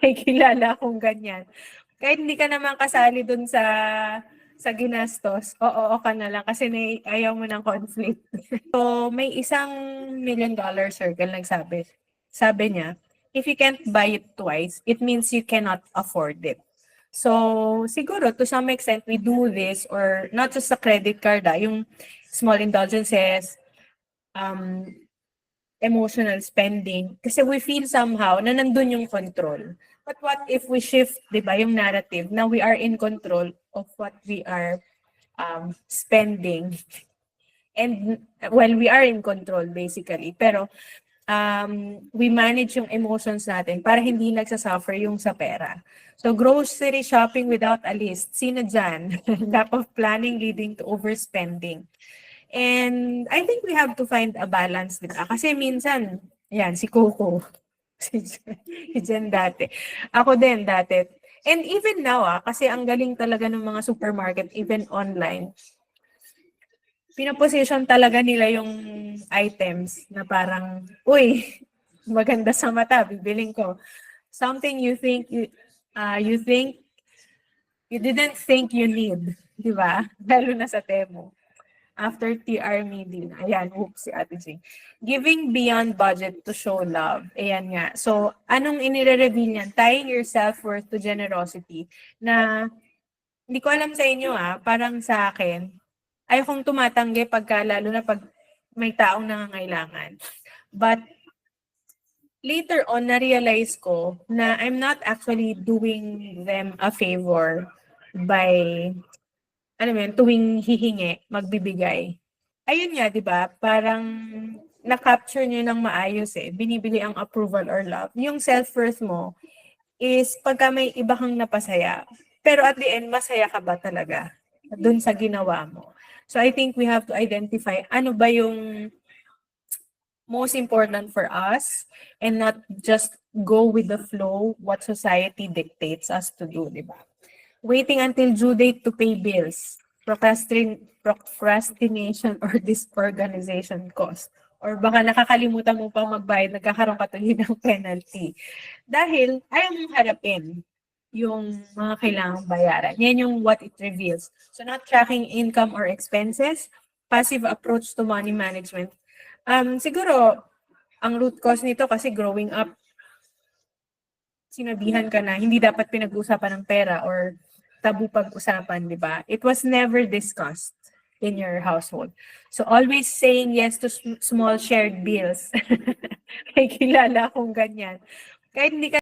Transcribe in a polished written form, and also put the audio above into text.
May kilala akong ganyan. Kahit hindi ka naman kasali dun sa ginastos, oo ka na lang kasi ayaw mo ng conflict. So, may isang $1 million circle nagsabi. Sabi niya, if you can't buy it twice, it means you cannot afford it. So, siguro to some extent, we do this or not just sa credit card, yung small indulgences, um, emotional spending, kasi we feel somehow na nandun yung control. But what if we shift, di ba, yung narrative na we are in control of what we are spending. And, well, we are in control basically. Pero, we manage yung emotions natin para hindi nagsasuffer yung sa pera. So, grocery shopping without a list. Sino dyan? Lack of planning leading to overspending. And I think we have to find a balance, di ba? Kasi minsan, yan, si Coco, si Jen dati. Ako din dati. And even now, kasi ang galing talaga ng mga supermarket, even online, pinoposition talaga nila yung items na parang, uy, maganda sa mata, bibiling ko. Something you think you didn't think you need, di ba? Lalo na sa Temu. After TR meeting. Ayan, whoops, si Ate Jing. Giving beyond budget to show love. Ayan nga. So, anong inire-reveal niyan? Tying your self-worth to generosity na hindi ko alam sa inyo parang sa akin, ayokong tumatanggi pagka lalo na pag may taong nangangailangan. But later on, na-realize ko na I'm not actually doing them a favor by tuwing hihingi, magbibigay. Ayun nga, di ba? Parang na-capture niyo ng maayos binibigay ang approval or love. Yung self-worth mo is pagka may iba kang napasaya. Pero at the end, masaya ka ba talaga dun sa ginawa mo? So I think we have to identify ano ba yung most important for us and not just go with the flow what society dictates us to do, di ba? Waiting until due date to pay bills, procrastination or disorganization cost. Or baka nakakalimutan mo pang magbayad, nagkakaroon ka tuloy ng penalty. Dahil ayaw mong harapin yung mga kailangang bayaran. Yan yung what it reveals. So not tracking income or expenses, passive approach to money management. Siguro, ang root cause nito kasi growing up, sinabihan ka na hindi dapat pinag-usapan ng pera or tabu pag-usapan, di ba? It was never discussed in your household. So always saying yes to small shared bills. May kilala akong ganyan. Kahit hindi ka